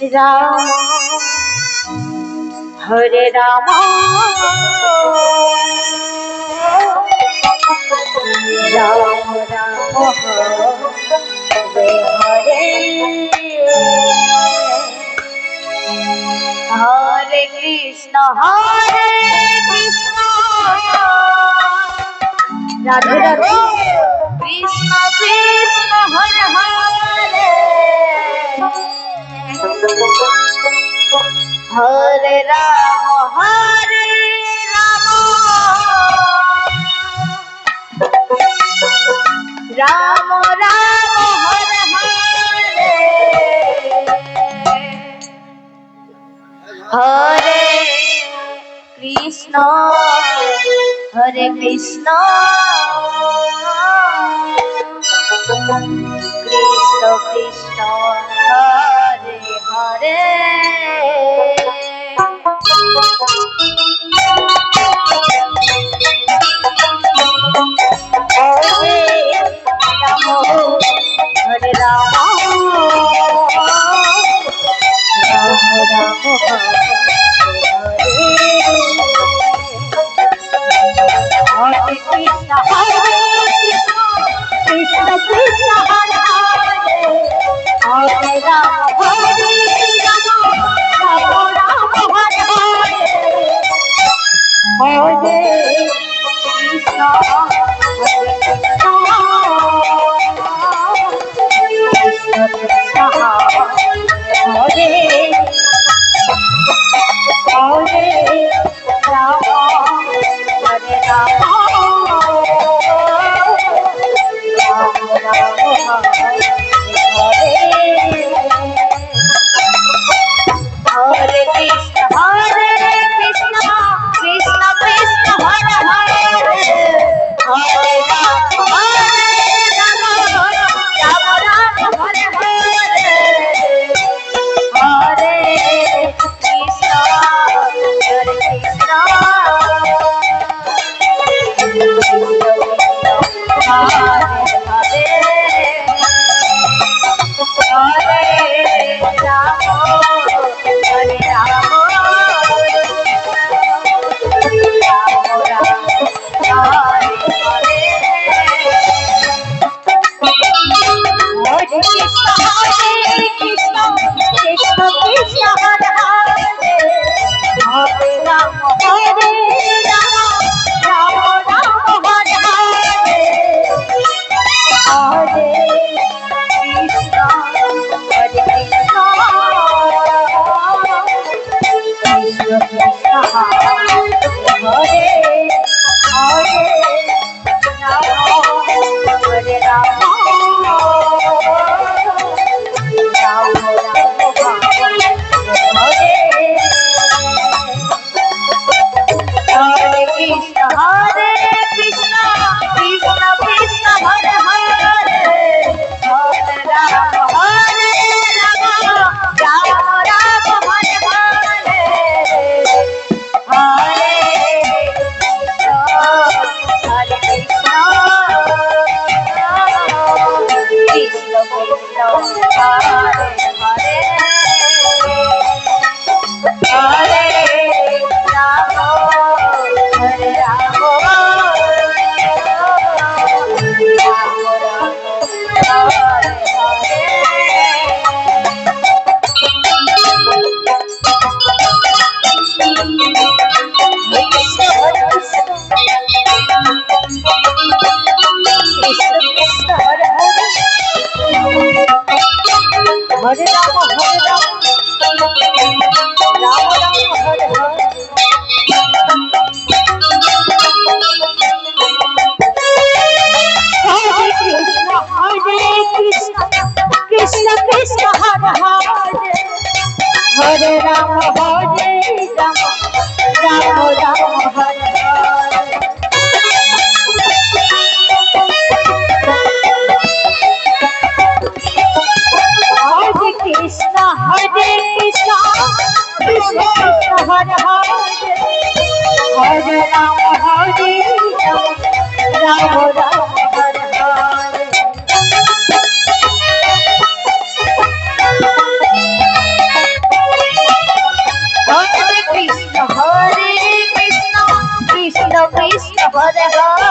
Ram Hare Ram Ram Ram Hare Hare Hare Krishna Radhe Radhe Krishna Krishna Hare Hare Hare Ram Ram Ram Hare Hare Hare Krishna Krishna Krishna Hare Hare Hare Ram Ram Ram Hare Krishna Krishna Krishna Hare Hare Ram Ram Ram Hare Hare Krishna Hare Hare Ram Hare Ram Ram Ram Hare Hare Krishna Krishna Krishna Krishna Hare Hare Hare Ram Ram Ram Hare Hare Hare Krishna Hare Hare